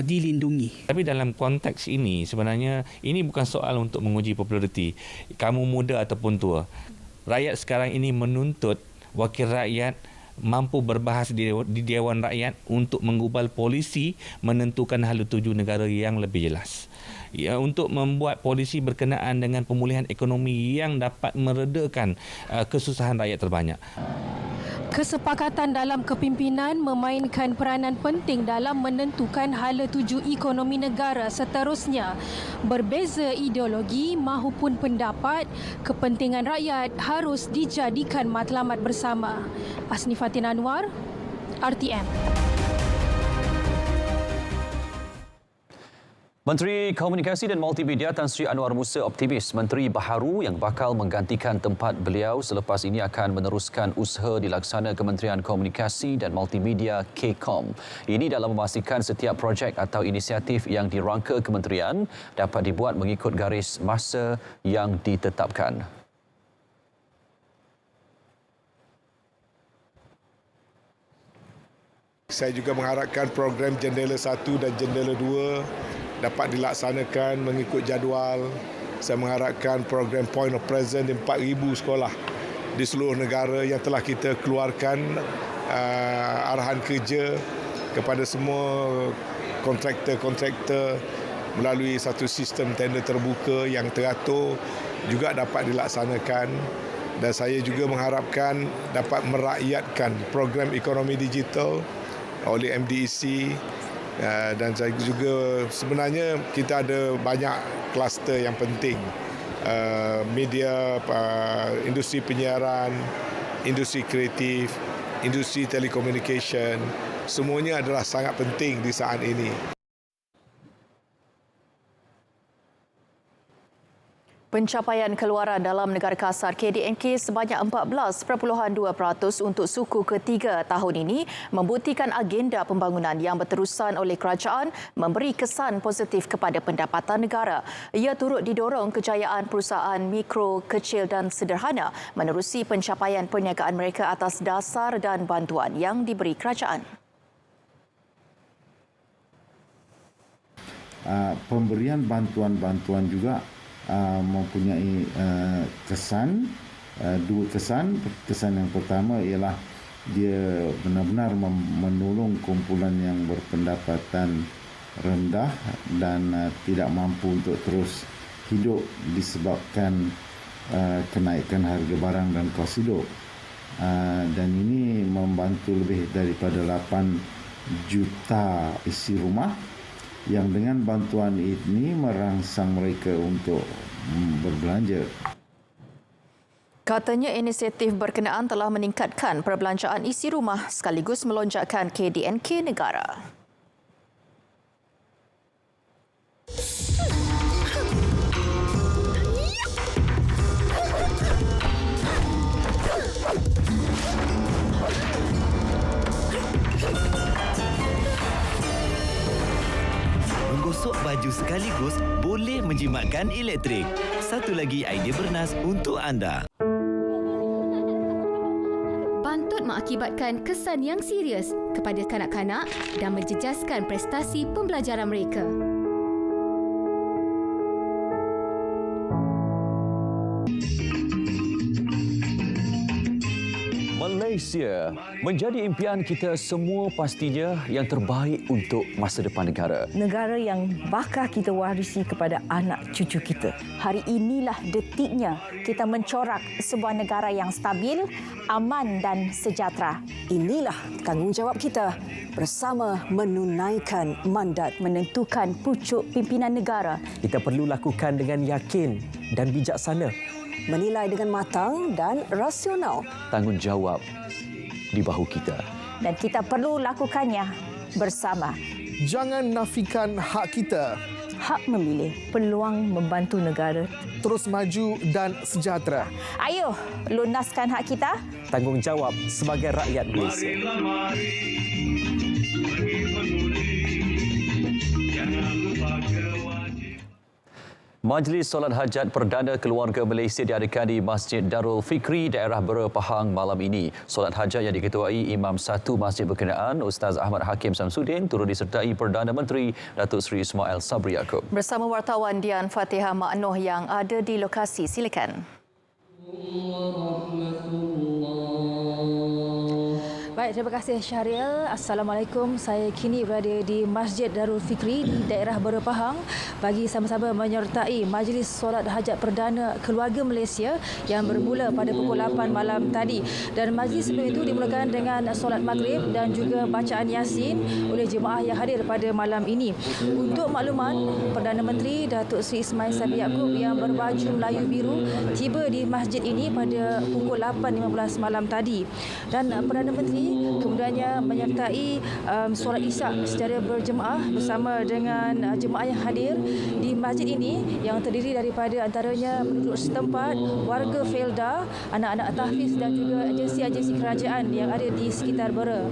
dilindungi. Tapi dalam konteks ini sebenarnya ini bukan soal untuk menguji populariti. Kamu muda ataupun tua. Rakyat sekarang ini menuntut wakil rakyat mampu berbahas di Dewan Rakyat untuk menggubal polisi menentukan halu tuju negara yang lebih jelas. Ya, untuk membuat polisi berkenaan dengan pemulihan ekonomi yang dapat meredakan kesusahan rakyat terbanyak. Kesepakatan dalam kepimpinan memainkan peranan penting dalam menentukan hala tuju ekonomi negara seterusnya. Berbeza ideologi mahupun pendapat, kepentingan rakyat harus dijadikan matlamat bersama. Asnifatin Anwar, RTM. Menteri Komunikasi dan Multimedia Tan Sri Anwar Musa optimis menteri baharu yang bakal menggantikan tempat beliau selepas ini akan meneruskan usaha dilaksana Kementerian Komunikasi dan Multimedia KCOM. Ini dalam memastikan setiap projek atau inisiatif yang dirangka kementerian dapat dibuat mengikut garis masa yang ditetapkan. Saya juga mengharapkan program Jendela 1 dan Jendela 2 dapat dilaksanakan mengikut jadual. Saya mengharapkan program Point of Presence di 4,000 sekolah di seluruh negara yang telah kita keluarkan arahan kerja kepada semua kontraktor melalui satu sistem tender terbuka yang teratur juga dapat dilaksanakan. Dan saya juga mengharapkan dapat merakyatkan program ekonomi digital oleh MDEC. Dan saya juga sebenarnya kita ada banyak kluster yang penting, media, industri penyiaran, industri kreatif, industri telekomunikasi, semuanya adalah sangat penting di saat ini. Pencapaian keluaran dalam negara kasar KDNK sebanyak 14.2% untuk suku ketiga tahun ini membuktikan agenda pembangunan yang berterusan oleh kerajaan memberi kesan positif kepada pendapatan negara. Ia turut didorong kejayaan perusahaan mikro, kecil dan sederhana menerusi pencapaian perniagaan mereka atas dasar dan bantuan yang diberi kerajaan. Pemberian bantuan-bantuan juga mempunyai kesan, dua kesan. Kesan yang pertama ialah dia benar-benar menolong kumpulan yang berpendapatan rendah dan tidak mampu untuk terus hidup disebabkan kenaikan harga barang dan kos hidup. Dan ini membantu lebih daripada 8 juta isi rumah yang dengan bantuan ini merangsang mereka untuk berbelanja. Katanya inisiatif berkenaan telah meningkatkan perbelanjaan isi rumah sekaligus melonjakkan KDNK negara. Menggosok baju sekaligus boleh menjimatkan elektrik. Satu lagi idea bernas untuk anda. Bantut mengakibatkan kesan yang serius kepada kanak-kanak dan menjejaskan prestasi pembelajaran mereka. Malaysia menjadi impian kita semua, pastinya yang terbaik untuk masa depan negara. Negara yang bakal kita warisi kepada anak cucu kita. Hari inilah detiknya kita mencorak sebuah negara yang stabil, aman dan sejahtera. Inilah tanggungjawab kita bersama menunaikan mandat menentukan pucuk pimpinan negara. Kita perlu lakukan dengan yakin dan bijaksana. Menilai dengan matang dan rasional. Tanggungjawab di bahu kita. Dan kita perlu lakukannya bersama. Jangan nafikan hak kita. Hak memilih, peluang membantu negara terus maju dan sejahtera. Ayo, lunaskan hak kita. Tanggungjawab sebagai rakyat Malaysia. Majlis Solat Hajat Perdana Keluarga Malaysia diadakan di Masjid Darul Fikri, daerah Bera Pahang malam ini. Solat Hajat yang diketuai Imam Satu Masjid berkenaan, Ustaz Ahmad Hakim Samsudin, turut disertai Perdana Menteri Datuk Seri Ismail Sabri Yaakob. Bersama wartawan Dian Fatihah Maknoh yang ada di lokasi, silakan. Baik, terima kasih Syahrial. Assalamualaikum. Saya kini berada di Masjid Darul Fikri di daerah Bera Pahang bagi sama-sama menyertai Majlis Solat Hajat Perdana Keluarga Malaysia yang bermula pada pukul 8 malam tadi. Dan majlis sebelum itu dimulakan dengan solat maghrib dan juga bacaan Yasin oleh jemaah yang hadir pada malam ini. Untuk makluman, Perdana Menteri Datuk Seri Ismail Sabri Yaakob yang berbaju Melayu biru tiba di masjid ini pada pukul 8.15 malam tadi. Dan Perdana Menteri kemudiannya menyertai solat isyak secara berjemaah bersama dengan jemaah yang hadir di masjid ini yang terdiri daripada antaranya penduduk setempat, warga Felda, anak-anak tahfiz dan juga agensi-agensi kerajaan yang ada di sekitar Bera.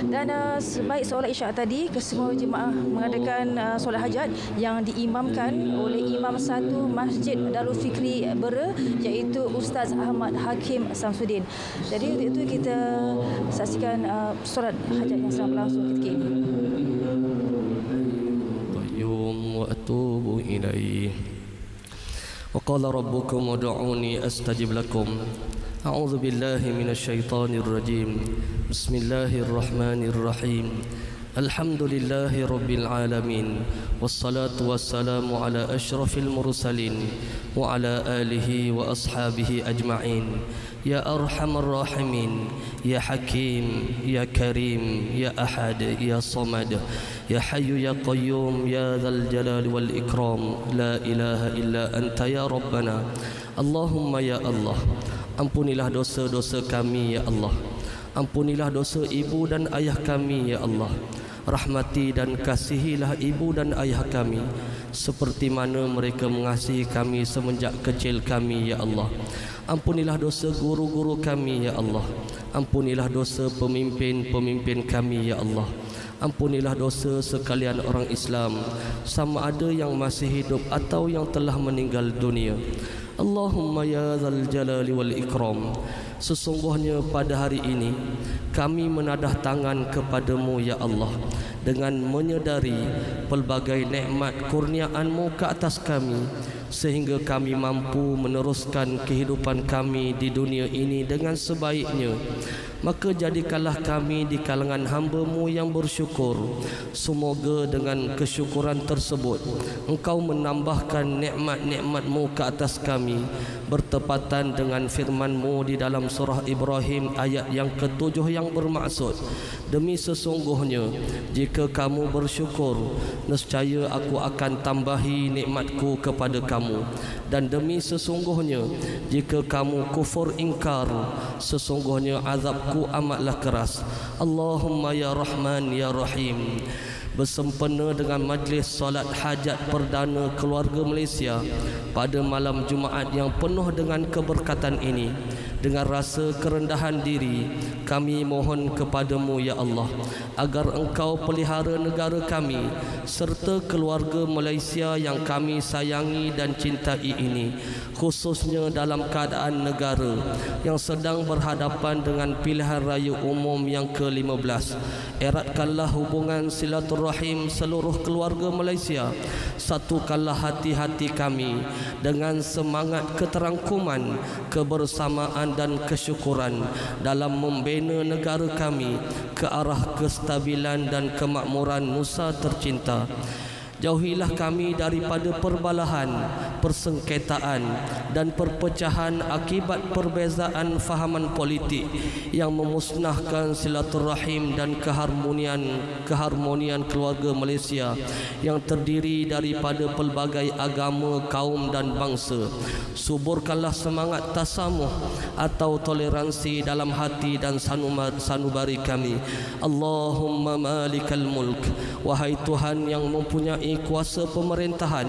Dan sebaik solat isyak tadi, kesemua jemaah mengadakan solat hajat yang diimamkan oleh Imam Satu Masjid Darul Fikri Bera, iaitu Ustaz Ahmad Hakim Samsudin. Jadi untuk itu kita saksikan solat hajat yang sedang berlangsung ketika ini. Qayyum wa atubu ilaih. Wa qala rabbukum ud'uni astajib lakum. A'udzu billahi minasyaitonir rajim. Bismillahirrahmanirrahim. Alhamdulillahi rabbil alamin. Wassalatu wassalamu ala asyrafil mursalin wa ala alihi wa ashabihi ajma'in. Ya Arhamar Rahimin, Ya Hakim, Ya Karim, Ya Ahad, Ya Samad, Ya Hayyu Ya Qayyum, Ya Dzal Jalali wal Ikram. La ilaha illa anta ya Rabbana. Allahumma ya Allah, ampunilah dosa-dosa kami ya Allah. Ampunilah dosa ibu dan ayah kami ya Allah. Rahmati dan kasihilah ibu dan ayah kami. seperti mana mereka mengasihi kami semenjak kecil kami, ya Allah. Ampunilah dosa guru-guru kami, ya Allah. Ampunilah dosa pemimpin-pemimpin kami, ya Allah. Ampunilah dosa sekalian orang Islam, sama ada yang masih hidup atau yang telah meninggal dunia. Allahumma ya dzal jalali wal ikram. Sesungguhnya pada hari ini kami menadah tangan kepadamu, ya Allah, dengan menyedari pelbagai nikmat kurniaan-Mu ke atas kami, sehingga kami mampu meneruskan kehidupan kami di dunia ini dengan sebaiknya. Maka jadikanlah kami di kalangan hamba-Mu yang bersyukur. Semoga dengan kesyukuran tersebut Engkau menambahkan nikmat-nikmat-Mu ke atas kami, bertepatan dengan firman-Mu di dalam surah Ibrahim ayat yang ke-7 yang bermaksud, demi sesungguhnya jika kamu bersyukur, nescaya aku akan tambahi nikmatku kepada kamu, dan demi sesungguhnya jika kamu kufur ingkar, sesungguhnya azabku amatlah keras. Allahumma ya Rahman ya Rahim. Bersempena dengan majlis solat hajat perdana keluarga Malaysia pada malam Jumaat yang penuh dengan keberkatan ini, dengan rasa kerendahan diri kami mohon kepadamu, ya Allah, agar Engkau pelihara negara kami serta keluarga Malaysia yang kami sayangi dan cintai ini, khususnya dalam keadaan negara yang sedang berhadapan dengan pilihan raya umum yang ke-15. Eratkanlah hubungan silaturahim seluruh keluarga Malaysia. Satukanlah hati-hati kami dengan semangat keterangkuman, kebersamaan dan kesyukuran dalam membina negara kami ke arah kestabilan dan kemakmuran Nusa tercinta. Jauhilah kami daripada perbalahan, persengketaan dan perpecahan akibat perbezaan fahaman politik yang memusnahkan silaturahim dan keharmonian keluarga Malaysia yang terdiri daripada pelbagai agama, kaum dan bangsa. Suburkanlah semangat tasamuh atau toleransi dalam hati dan sanubari kami. Allahumma malikal mulk. Wahai Tuhan yang mempunyai kuasa pemerintahan,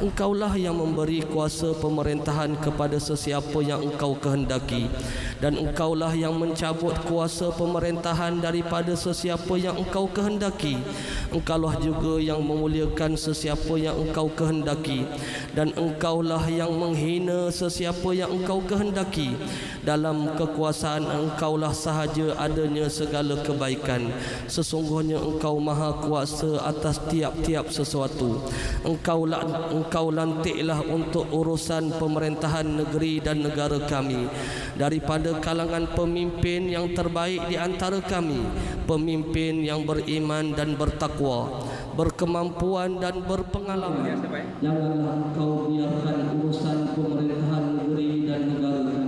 Engkaulah yang memberi kuasa pemerintahan kepada sesiapa yang Engkau kehendaki, dan Engkaulah yang mencabut kuasa pemerintahan daripada sesiapa yang Engkau kehendaki. Engkaulah juga yang memuliakan sesiapa yang Engkau kehendaki, dan Engkaulah yang menghina sesiapa yang Engkau kehendaki. Dalam kekuasaan Engkaulah sahaja adanya segala kebaikan. Sesungguhnya Engkau maha kuasa atas tiap-tiap sesuatu. Engkau lantiklah untuk urusan pemerintahan negeri dan negara kami daripada kalangan pemimpin yang terbaik di antara kami, pemimpin yang beriman dan bertakwa, berkemampuan dan berpengalaman. Janganlah Engkau biarkan urusan pemerintahan negeri dan negara kami.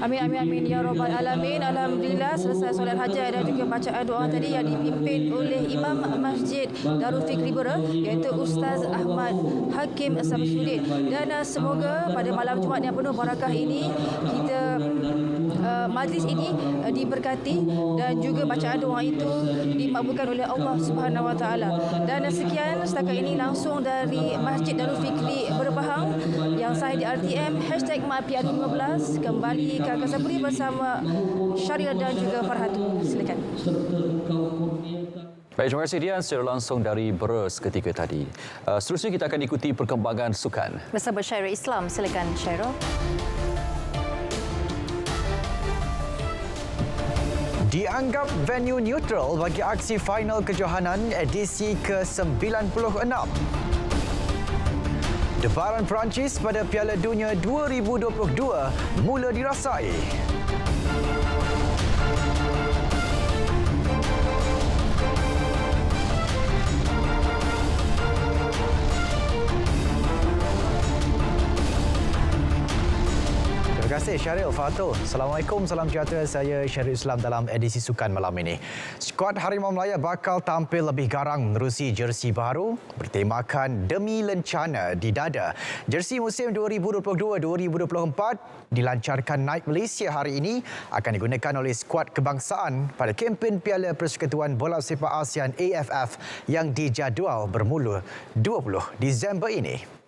Amin, amin, amin. Ya Rabbal Alamin. Alhamdulillah selesai solat hajat dan juga bacaan doa tadi yang dipimpin oleh Imam Masjid Darul Fikri Bera, iaitu Ustaz Ahmad Hakim Samsudin. Dan semoga pada malam Jumaat yang penuh barakah ini, kita majlis ini diberkati dan juga bacaan doa itu dimakbulkan oleh Allah Subhanahu Wa Taala. Dan sekian setakat ini langsung dari Masjid Darul Fikri Bera Pahang yang sahih di RTM #MyPR15 kembali ke Kasaburi bersama Syaril dan juga Farhatu. Silakan. Baik, terima kasih Dian secara langsung dari Bera seketika tadi. Seterusnya kita akan ikuti perkembangan sukan bersama Syairul Islam. Silakan Syairul. Dianggap venue neutral bagi aksi final kejohanan edisi ke-96. Debaran Perancis pada Piala Dunia 2022 mula dirasai. Terima kasih Syaril Fatul. Assalamualaikum, salam sejahtera. Saya Syaril Islam dalam edisi Sukan malam ini. Skuad Harimau Melaya bakal tampil lebih garang menerusi jersey baru bertemakan Demi Lencana di Dada. Jersey musim 2022-2024 dilancarkan Nike Malaysia hari ini akan digunakan oleh skuad kebangsaan pada kempen Piala Persekutuan Bola Sepak ASEAN AFF yang dijadual bermula 20 Disember ini.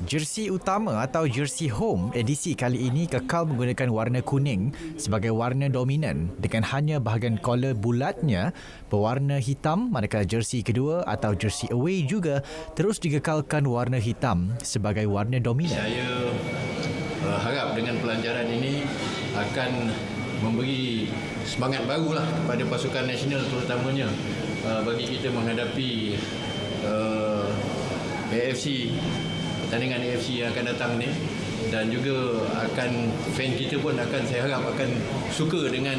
Jersey utama atau jersey home edisi kali ini kekal menggunakan warna kuning sebagai warna dominan dengan hanya bahagian collar bulatnya berwarna hitam, manakala jersey kedua atau jersey away juga terus dikekalkan warna hitam sebagai warna dominan. Saya harap dengan pelancaran ini akan memberi semangat barulah kepada pasukan nasional terutamanya bagi kita menghadapi AFC, pertandingan AFC yang akan datang ni, dan juga akan fan kita pun akan, saya harap akan suka dengan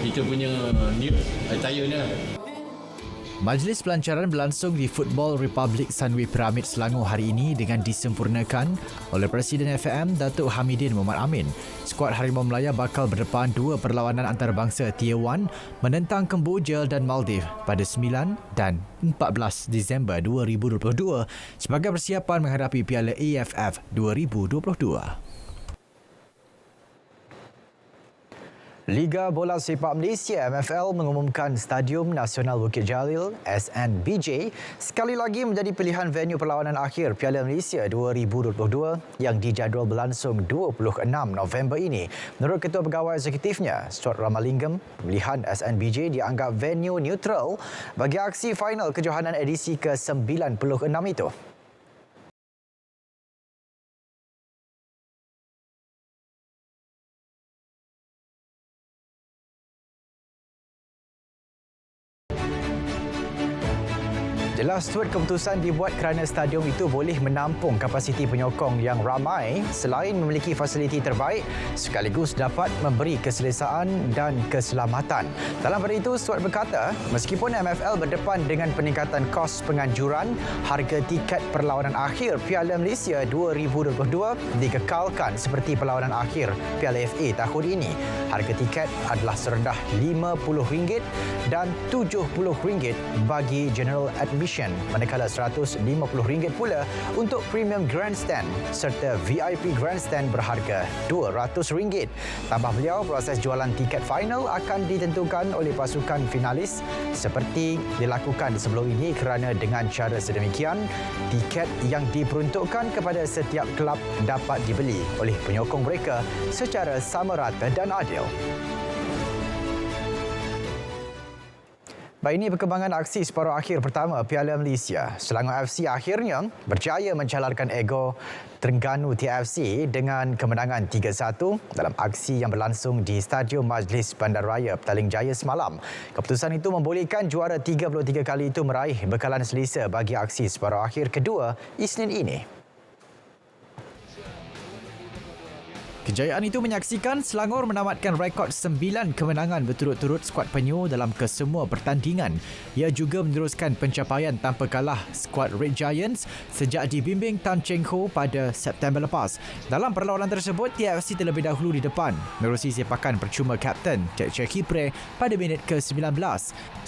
kita punya new attire ni. Majlis pelancaran berlangsung di Football Republic Sunway Pyramid Selangor hari ini dengan disempurnakan oleh Presiden FAM Datuk Hamidin Muhammad Amin. Skuad Harimau Melaya bakal berdepan dua perlawanan antarabangsa Tier 1 menentang Kemboja dan Maldives pada 9 dan 14 Disember 2022 sebagai persiapan menghadapi Piala AFF 2022. Liga Bola Sepak Malaysia MFL mengumumkan Stadium Nasional Bukit Jalil SNBJ sekali lagi menjadi pilihan venue perlawanan akhir Piala Malaysia 2022 yang dijadual berlangsung 26 November ini. Menurut Ketua Pegawai Eksekutifnya, Stuart Ramalingam, pemilihan SNBJ dianggap venue neutral bagi aksi final kejohanan edisi ke-96 itu. Jelas Stuart, keputusan dibuat kerana stadium itu boleh menampung kapasiti penyokong yang ramai selain memiliki fasiliti terbaik sekaligus dapat memberi keselesaan dan keselamatan. Dalam pada itu, Stuart berkata, meskipun MFL berdepan dengan peningkatan kos penganjuran, harga tiket perlawanan akhir Piala Malaysia 2022 dikekalkan seperti perlawanan akhir Piala FA tahun ini. Harga tiket adalah serendah RM50 dan RM70 bagi general admission, manakala RM150 pula untuk premium grandstand serta VIP grandstand berharga RM200. Tambah beliau, proses jualan tiket final akan ditentukan oleh pasukan finalis seperti dilakukan sebelum ini kerana dengan cara sedemikian, tiket yang diperuntukkan kepada setiap kelab dapat dibeli oleh penyokong mereka secara sama rata dan adil. Baik, ini perkembangan aksi separuh akhir pertama Piala Malaysia. Selangor FC akhirnya berjaya mencalarkan ego Terengganu TFC dengan kemenangan 3-1 dalam aksi yang berlangsung di Stadium Majlis Bandaraya Petaling Jaya semalam. Keputusan itu membolehkan juara 33 kali itu meraih bekalan selesa bagi aksi separuh akhir kedua Isnin ini. Kejayaan itu menyaksikan Selangor menamatkan rekod 9 kemenangan berturut-turut skuad penyu dalam kesemua pertandingan. Ia juga meneruskan pencapaian tanpa kalah skuad Red Giants sejak dibimbing Tan Cheng Ho pada September lepas. Dalam perlawanan tersebut, TFC terlebih dahulu di depan menerusi sepakan percuma Kapten Cek Kipre pada minit ke-19.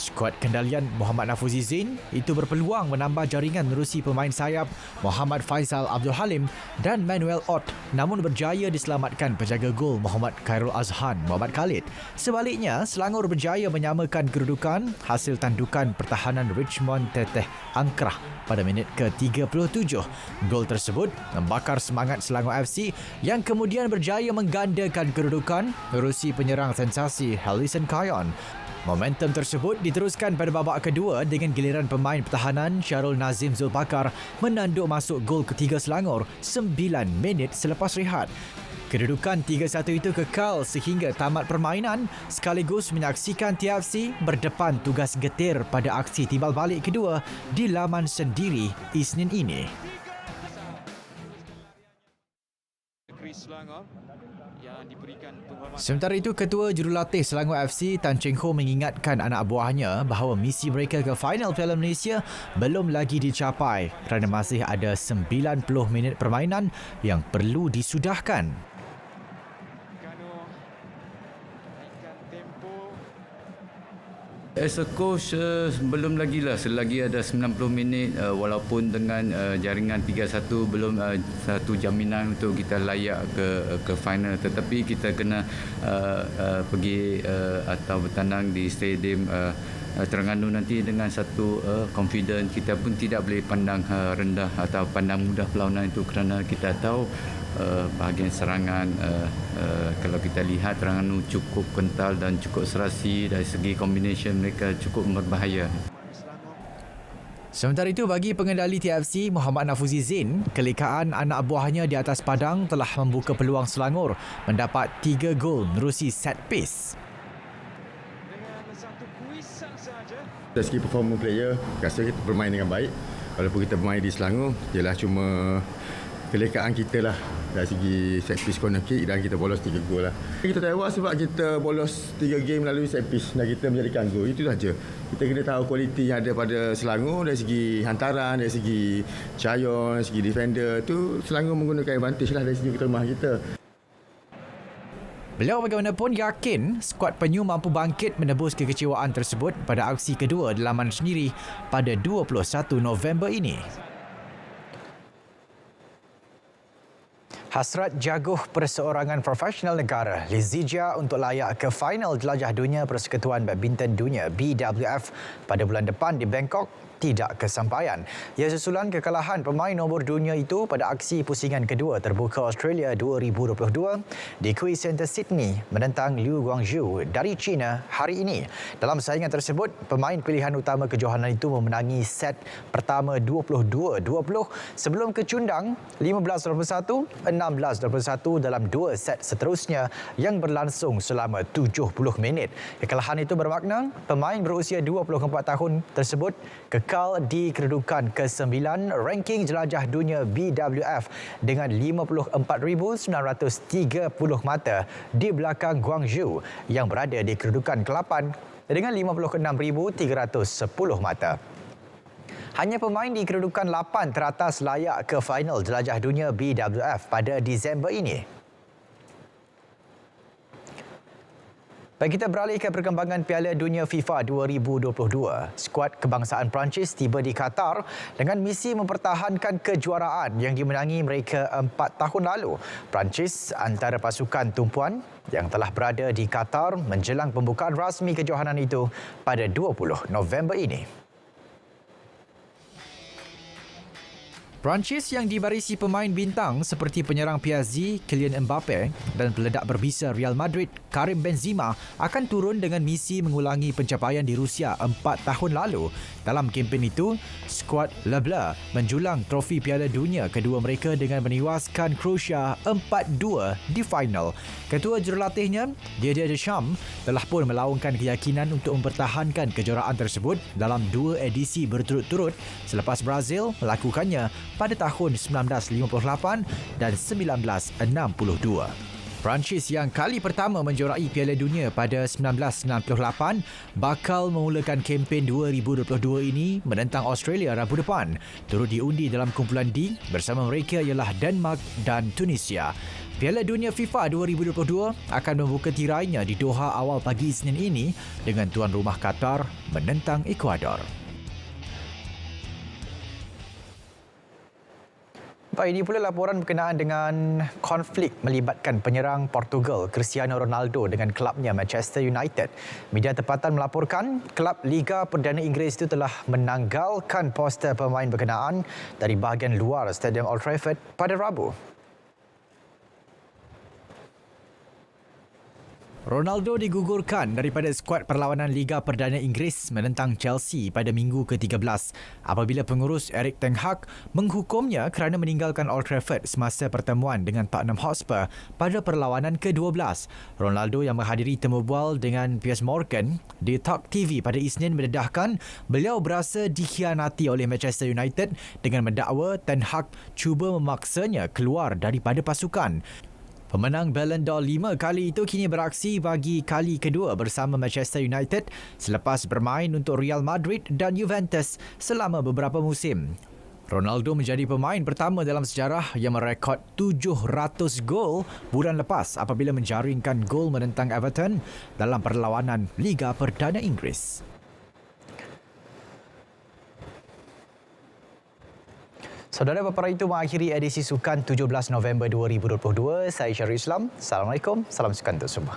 Skuad kendalian Muhammad Nafuzi Zain itu berpeluang menambah jaringan menerusi pemain sayap Muhammad Faisal Abdul Halim dan Manuel Ott, namun berjaya diselamatkan penjaga gol Muhammad Khairul Azhan Muhammad Khalid. Sebaliknya, Selangor berjaya menyamakan kedudukan hasil tandukan pertahanan Richmond Teteh Angkrah pada minit ke-37. Gol tersebut membakar semangat Selangor FC yang kemudian berjaya menggandakan kedudukan menerusi penyerang sensasi Harrison Kayon. Momentum tersebut diteruskan pada babak kedua dengan giliran pemain pertahanan Syarul Nazim Zulbakar menanduk masuk gol ketiga Selangor 9 minit selepas rehat. Kedudukan 3-1 itu kekal sehingga tamat permainan sekaligus menyaksikan TFC berdepan tugas getir pada aksi timbal balik kedua di laman sendiri Isnin ini. Negeri Selangor yang diberikan penghormatan. Sementara itu, Ketua Jurulatih Selangor FC Tan Cheng Ho mengingatkan anak buahnya bahawa misi mereka ke final Piala Malaysia belum lagi dicapai kerana masih ada 90 minit permainan yang perlu disudahkan. As a coach, belum lagi lah. Selagi ada 90 minit walaupun dengan jaringan 3-1 belum satu jaminan untuk kita layak ke final. Tetapi kita kena pergi atau bertandang di stadium Terengganu nanti dengan satu confident. Kita pun tidak boleh pandang rendah atau pandang mudah perlawanan itu kerana kita tahu bahagian serangan kalau kita lihat Terengganu cukup kental dan cukup serasi. Dari segi combination mereka cukup berbahaya. Sementara itu, bagi pengendali TFC Muhammad Nafuzi Zain, kelekaan anak buahnya di atas padang telah membuka peluang Selangor mendapat 3 gol menerusi set piece. Dari segi performa player, rasa kita bermain dengan baik. Walaupun kita bermain di Selangor, ialah cuma kelekaan kita lah dari segi set piece corner kick dan kita bolos 3 gol lah. Kita tewak sebab kita bolos 3 game melalui set piece dan kita menjadikan gol. Itu saja. Kita kena tahu kualiti yang ada pada Selangor dari segi hantaran, dari segi cayon, dari segi defender. Tu Selangor menggunakan advantage lah dari segi rumah kita. Beliau bagaimanapun yakin skuad penyu mampu bangkit menebus kekecewaan tersebut pada aksi kedua di laman sendiri pada 21 November ini. Hasrat jaguh perseorangan profesional negara Lizija untuk layak ke final Jelajah Dunia Persekutuan Badminton Dunia BWF pada bulan depan di Bangkok tidak kesampaian. Ia susulan kekalahan pemain nombor dunia itu pada aksi pusingan kedua terbuka Australia 2022 di Queen's Centre Sydney menentang Liu Guangzhou dari China hari ini. Dalam saingan tersebut, pemain pilihan utama kejohanan itu memenangi set pertama 22-20 sebelum kecundang 15-21, 16-21 dalam 2 set seterusnya yang berlangsung selama 70 minit. Kekalahan itu bermakna pemain berusia 24 tahun tersebut kekal di kedudukan ke-9 ranking jelajah dunia BWF dengan 54,930 mata di belakang Guangzhou yang berada di kedudukan ke-8 dengan 56,310 mata. Hanya pemain di kedudukan 8 teratas layak ke final jelajah dunia BWF pada Disember ini. Baik, kita beralih ke perkembangan Piala Dunia FIFA 2022. Skuad kebangsaan Perancis tiba di Qatar dengan misi mempertahankan kejuaraan yang dimenangi mereka 4 tahun lalu. Perancis antara pasukan tumpuan yang telah berada di Qatar menjelang pembukaan rasmi kejohanan itu pada 20 November ini. Perancis yang dibarisi pemain bintang seperti penyerang PSG Kylian Mbappe dan peledak berbisa Real Madrid Karim Benzema akan turun dengan misi mengulangi pencapaian di Rusia 4 tahun lalu. Dalam kempen itu, skuad Le Bleu menjulang trofi Piala Dunia kedua mereka dengan menewaskan Croatia 4-2 di final. Ketua jurulatihnya, Didier Deschamps, telah pun melaungkan keyakinan untuk mempertahankan kejuaraan tersebut dalam 2 edisi berturut-turut selepas Brazil melakukannya pada tahun 1958 dan 1962. Perancis yang kali pertama menjuarai Piala Dunia pada 1998 bakal memulakan kempen 2022 ini menentang Australia Rabu depan. Turut diundi dalam kumpulan D bersama mereka ialah Denmark dan Tunisia. Piala Dunia FIFA 2022 akan membuka tirainya di Doha awal pagi Isnin ini dengan tuan rumah Qatar menentang Ekuador. Baik, ini pula laporan berkenaan dengan konflik melibatkan penyerang Portugal Cristiano Ronaldo dengan kelabnya Manchester United. Media tempatan melaporkan kelab Liga Perdana Inggeris itu telah menanggalkan poster pemain berkenaan dari bahagian luar Stadium Old Trafford pada Rabu. Ronaldo digugurkan daripada skuad perlawanan Liga Perdana Inggeris menentang Chelsea pada minggu ke-13 apabila pengurus Erik ten Hag menghukumnya kerana meninggalkan Old Trafford semasa pertemuan dengan Tottenham Hotspur pada perlawanan ke-12. Ronaldo yang menghadiri temu bual dengan Piers Morgan di Talk TV pada Isnin mendedahkan beliau berasa dikhianati oleh Manchester United dengan mendakwa ten Hag cuba memaksanya keluar daripada pasukan. Pemenang Ballon d'Or 5 kali itu kini beraksi bagi kali kedua bersama Manchester United selepas bermain untuk Real Madrid dan Juventus selama beberapa musim. Ronaldo menjadi pemain pertama dalam sejarah yang merekod 700 gol bulan lepas apabila menjaringkan gol menentang Everton dalam perlawanan Liga Perdana Inggeris. Saudara, perkara itu mengakhiri edisi Sukan 17 November 2022. Saya Syarul Islam. Assalamualaikum. Salam sukan untuk semua.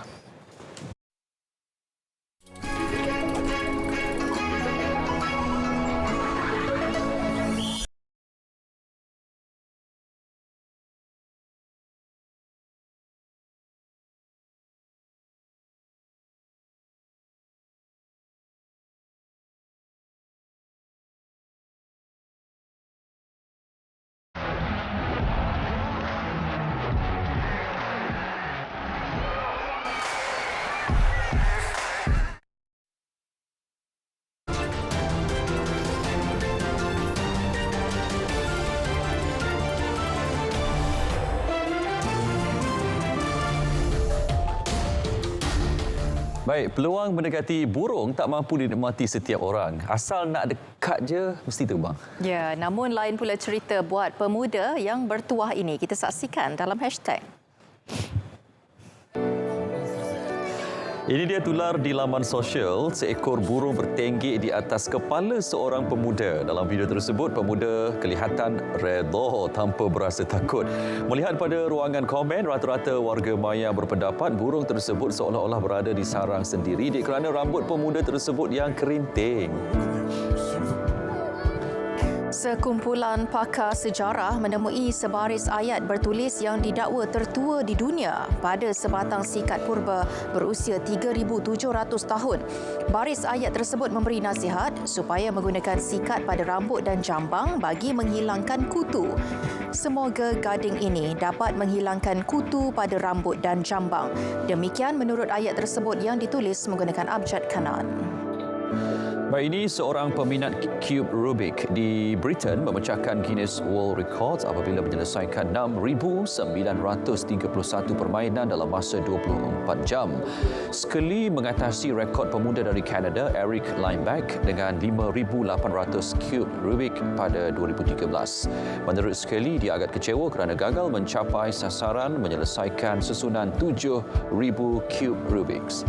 Baik, peluang mendekati burung tak mampu dinikmati setiap orang. Asal nak dekat je, mesti terbang. Ya, namun lain pula cerita buat pemuda yang bertuah ini. Kita saksikan dalam hashtag. Ini dia tular di laman sosial, seekor burung bertenggek di atas kepala seorang pemuda. Dalam video tersebut, pemuda kelihatan redha tanpa berasa takut. Melihat pada ruangan komen, rata-rata warga maya berpendapat burung tersebut seolah-olah berada di sarang sendiri kerana rambut pemuda tersebut yang kerinting. Sekumpulan pakar sejarah menemui sebaris ayat bertulis yang didakwa tertua di dunia pada sebatang sikat purba berusia 3,700 tahun. Baris ayat tersebut memberi nasihat supaya menggunakan sikat pada rambut dan jambang bagi menghilangkan kutu. Semoga gading ini dapat menghilangkan kutu pada rambut dan jambang. Demikian menurut ayat tersebut yang ditulis menggunakan abjad kanan. Baik, ini seorang peminat cube Rubik di Britain memecahkan Guinness World Records apabila menyelesaikan 6,931 permainan dalam masa 24 jam. Scully mengatasi rekod pemuda dari Kanada, Eric Lineback, dengan 5,800 cube Rubik pada 2013. Menurut Scully, dia agak kecewa kerana gagal mencapai sasaran menyelesaikan susunan 7,000 cube Rubiks.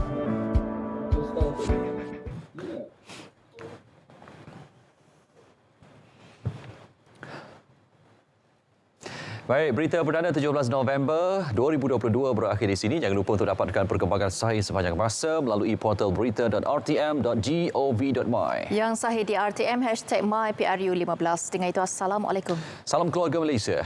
Baik, berita perdana 17 November 2022 berakhir di sini. Jangan lupa untuk dapatkan perkembangan sahih sepanjang masa melalui portal berita.rtm.gov.my. Yang sahih di RTM #myPRU15. Dengan itu, Assalamualaikum. Salam keluarga Malaysia.